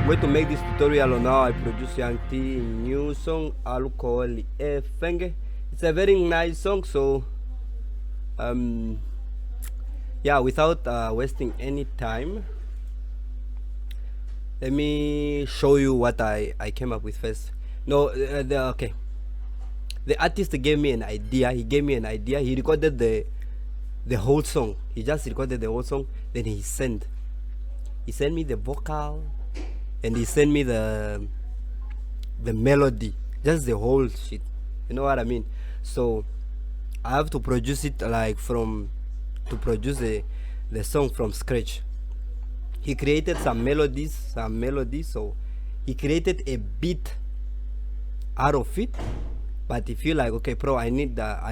going to make this tutorial on how I produce Young T new song Alukoholi. It's a very nice song, so yeah, without wasting any time, let me show you what I came up with first. No, okay. The artist gave me an idea. He gave me an idea. He recorded the whole song. He just recorded the whole song. Then he sent me the vocal, and he sent me the melody, just the whole shit. You know what I mean? So I have to produce it to produce the song from scratch. He created some melodies. So he created a beat out of it. But if you like, okay, bro, I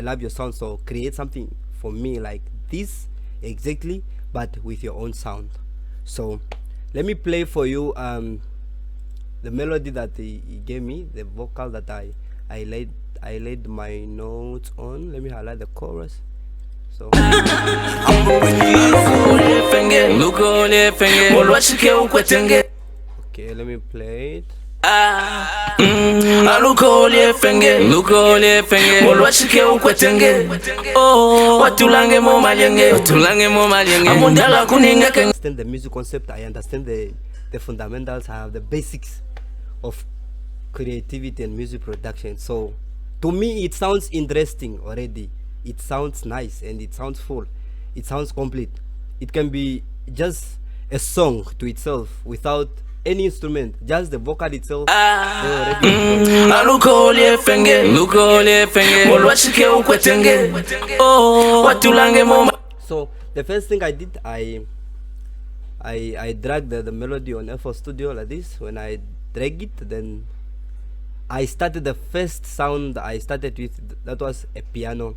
love your sound, so create something for me like this exactly, but with your own sound. So let me play for you the melody that he gave me, the vocal that I laid my notes on. Let me highlight the chorus. So okay, let me play it. Alukoholi fenge molwashike ukwetenge watulange mo malenge amundala kuninga I understand the music concept. I understand the fundamentals. I have the basics of creativity and music production. So to me it sounds interesting already. It sounds nice and it sounds full. It sounds complete. It can be just a song to itself without any instrument, just the vocal itself. Alukoholi fenge molwashike ukwetenge watulange mo. So the first thing I did, I dragged the melody on FL Studio like this. When I drag it, then I started the first sound I started with. That was a piano.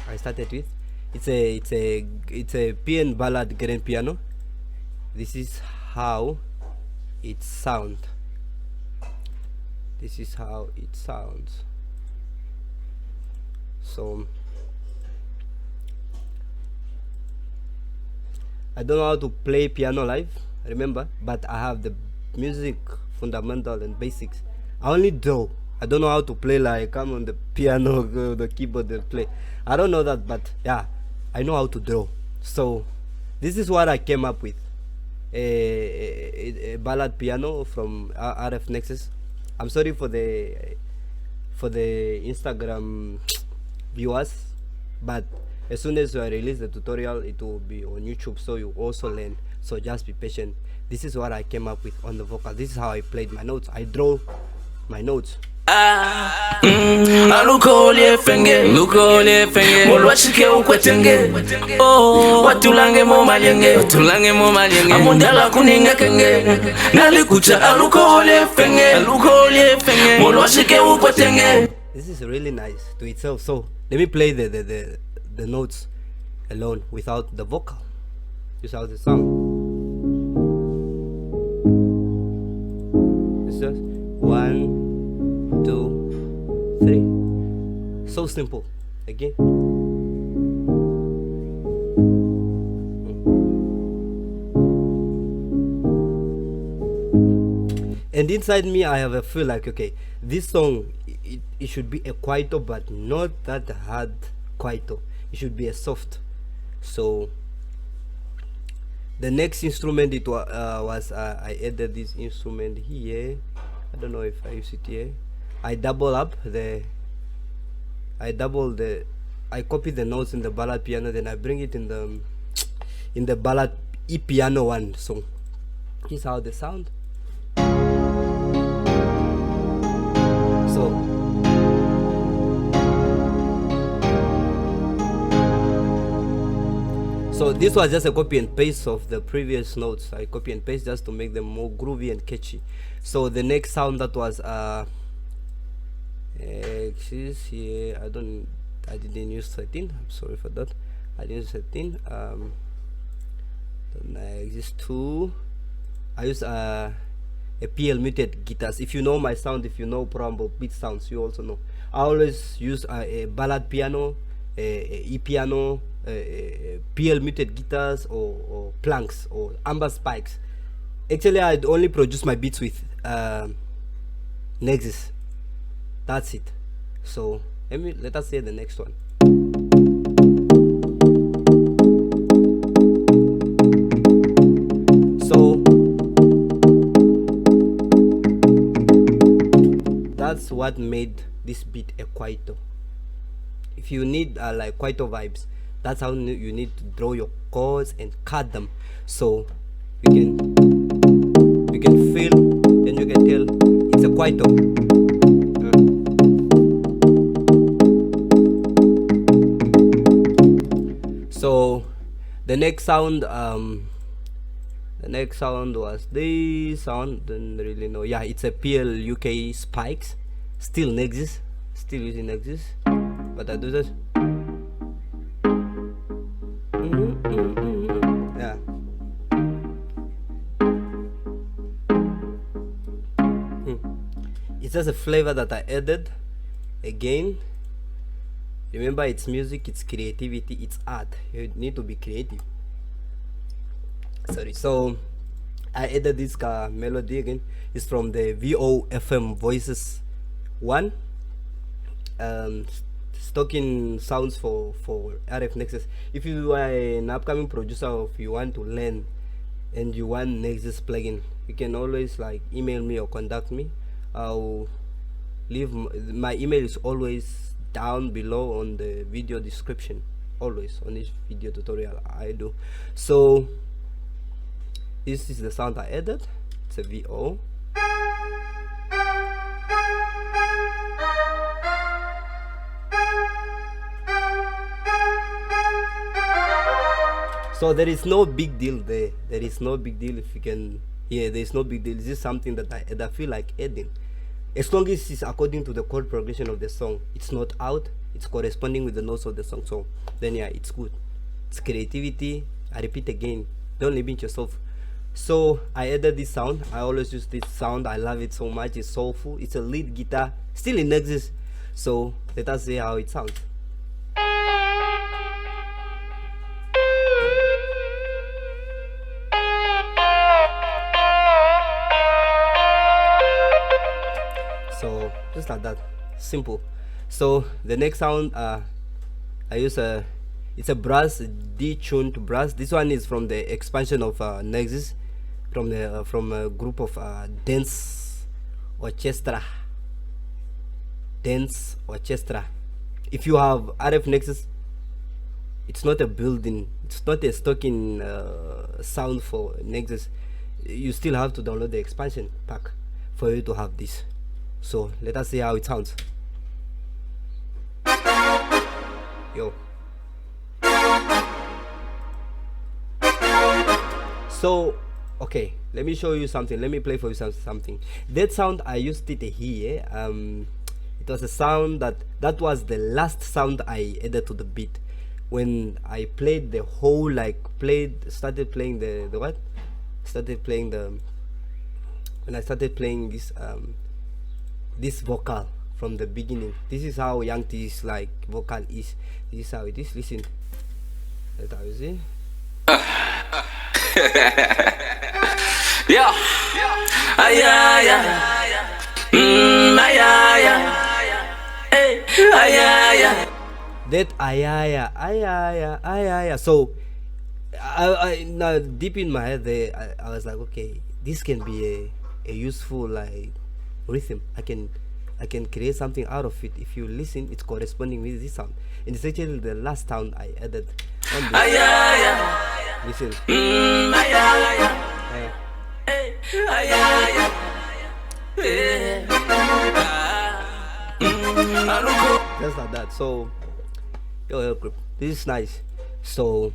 I started with it's a PN ballad grand piano. This is how it sounds. So I don't know how to play piano live, remember, but I have the music fundamental and basics. I only draw. I don't know how to play like I'm on the piano, the keyboard and play. I don't know that, but yeah, I know how to draw. So this is what I came up with. A ballad piano from RF Nexus. I'm sorry for the Instagram viewers, but as soon as I release the tutorial, it will be on YouTube, so you also learn. So just be patient. This is what I came up with on the vocal. This is how I played my notes. I draw my notes. Alukoholi fenge molwashike ukwetenge watulange mo malenge amundala kuninga kenge nalikucha alukoholi fenge molwashike ukwetenge. This is really nice to itself. So let me play the notes alone without the vocal, without the sound. It's just 1, 2, 3. So simple. Again. And inside me I have a feel like, okay, this song it should be a kwaito, but not that hard kwaito. It should be a soft. So the next instrument it was I added this instrument here. I don't know if I use it here. I copy the notes in the ballad piano, then I bring it in the ballad E piano one. So here's how they sound. So this was just a copy and paste of the previous notes. I copy and paste just to make them more groovy and catchy. So the next sound that was here, I didn't use 13. I'm sorry for that. I didn't use 13. Then I exist 2. I use a PL muted guitars. If you know my sound, if you know Prohumblebe beat sounds, you also know. I always use a ballad piano, a E piano, PL muted guitars, or planks or amber spikes. Actually, I'd only produce my beats with Nexus. That's it. So let us hear the next one. So that's what made this beat a kwaito. If you need like kwaito vibes, that's how you need to draw your chords and cut them, so you can feel and you can tell it's a kwaito. So the next sound was this sound. Don't really know. Yeah, it's a PL UK spikes, still Nexus, still using Nexus, but I do this. Yeah. It's just a flavor that I added. Again, remember, it's music, it's creativity, it's art. You need to be creative. Sorry. So I added this melody again. It's from the VOFM Voices 1. Stocking sounds for RF Nexus. If you are an upcoming producer, or if you want to learn and you want Nexus plugin, you can always like email me or contact me. I'll leave my email is always down below on the video description, always on this video tutorial I do. So this is the sound I added. It's a VO. So there is no big deal there. There is no big deal if you can hear. There is no big deal. This is something that I feel like adding. As long as it's according to the chord progression of the song, it's not out, it's corresponding with the notes of the song. So then yeah, it's good. It's creativity. I repeat again, don't limit yourself. So I added this sound. I always use this sound. I love it so much. It's soulful. It's a lead guitar, still in Nexus. So let us see how it sounds. So just like that, simple. So the next sound I use it's a brass, detuned brass. This one is from the expansion of Nexus, from a group of dance orchestra. If you have RF Nexus, it's not a building, it's not a stocking sound for Nexus. You still have to download the expansion pack for you to have this. So let us see how it sounds. Yo. So okay, let me show you something. Let me play for you something. That sound I used it here. It was a sound that was the last sound I added to the beat. When I played the whole, started playing the what? Started playing the when I started playing this this vocal from the beginning. This is how Young T's like vocal is. This is how it is. Listen. That's how you see. Yeah. Ayaya. Ayaya. Hey. Ayaya. That ayaya. So I now deep in my head there, I was like, okay, this can be a useful like rhythm. I can create something out of it. If you listen, it's corresponding with this sound, and it's actually the last sound I added on this. Listen. Just like that. So yo, this is nice. So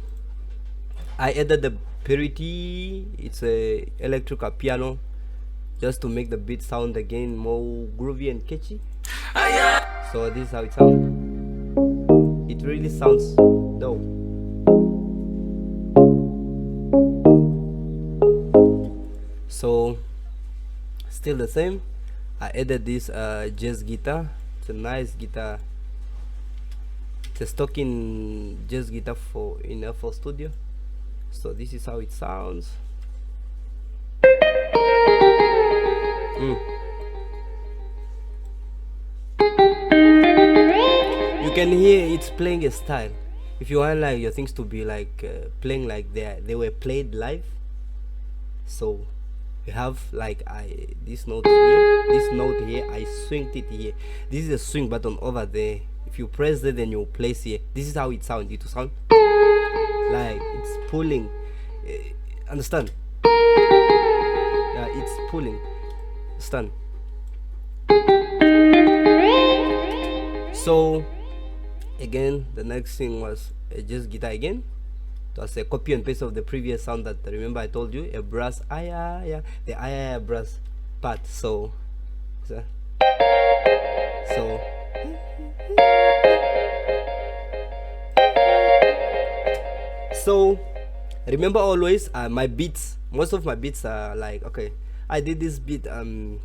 I added the purity. It's a electrical piano, just to make the beat sound again more groovy and catchy. So this is how it sounds. It really sounds dope. So still the same. I added this jazz guitar. It's a nice guitar. It's a stocking jazz guitar for FL Studio. So this is how it sounds. You can hear it's playing a style. If you want like your things to be like playing like they were played live, so you have like this note here, I swinged it here. This is a swing button over there. If you press it, then you place here. This is how it sounds. It will sound like it's pulling. Understand? Yeah, it's pulling. Understand? So again, the next thing was just guitar again. It was a copy and paste of the previous sound that, remember I told you, a brass the brass part. So remember always my beats, most of my beats are like, okay, I did this beat again,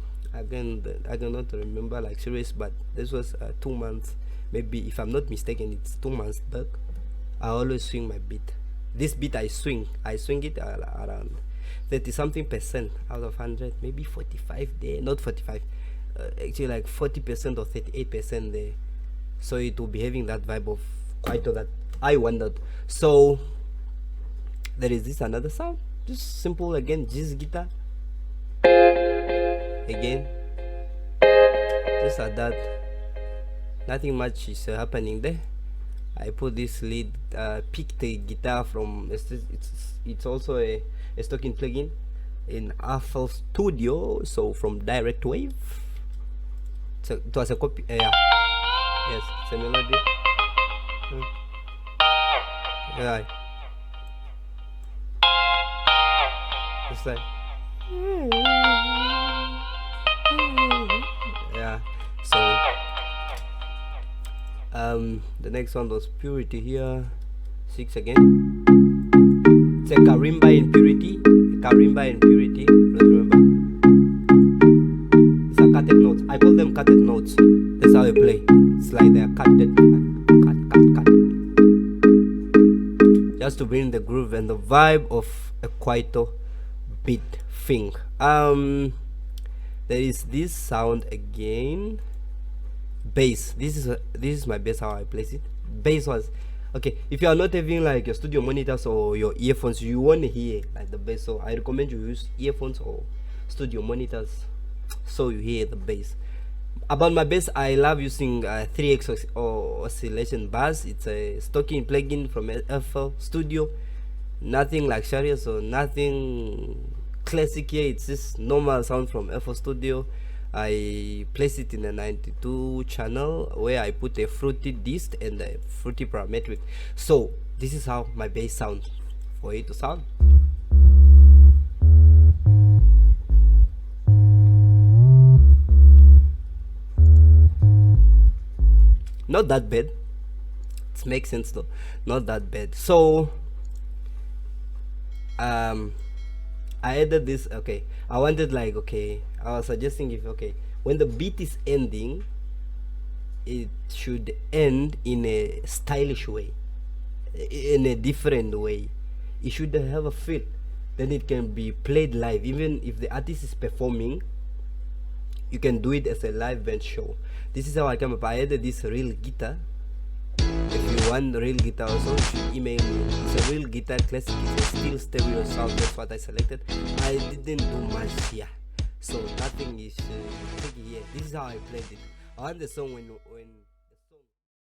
I do not remember like serious, but this was 2 months, maybe, if I'm not mistaken, it's 2 months back. I always swing my beat. This beat I swing it around 30 something percent out of 100, maybe 45 there, not 45, actually like 40% or 38% there. So it will be having that vibe of kwaito that I wanted. So there is this another sound, just simple again, just guitar again, just like that. Nothing much is happening there. I put this lead, picked the guitar from, it's also a stocking plugin in FL Studio, so from Direct Wave. So it was a copy, yeah, yes, it's a melody. Yeah, it's like, yeah. So the next one was Purity here, 6 again. It's a karimba in purity, let's remember. These are cutted notes, I call them cutted notes. That's how I play. It's like they're cutted, cut, just to bring the groove and the vibe of a kwaito beat thing. There is this sound again, bass. This is my bass, how I place it. Bass was okay. If you are not having like your studio monitors or your earphones, you won't hear like the bass, so I recommend you use earphones or studio monitors so you hear the bass. About my bass, I love using 3x or oscillation bass. It's a stocking plugin from FL Studio, nothing luxurious or nothing classic here. It's just normal sound from FL Studio. I place it in a 92 channel where I put a fruity disc and a fruity parametric. So this is how my bass sounds for it to sound. Not that bad. It makes sense though. Not that bad. So I added this. Okay, I wanted like, okay, I was suggesting if, okay, when the beat is ending, it should end in a stylish way, in a different way. It should have a feel, then it can be played live. Even if the artist is performing, you can do it as a live band show. This is how I came up. I added this real guitar. If you want real guitar also, you should email me. It's a real guitar classic, it's a steel stereo sound. That's what I selected. I didn't do much here, so nothing is tricky here. This is how I played it. I want the song when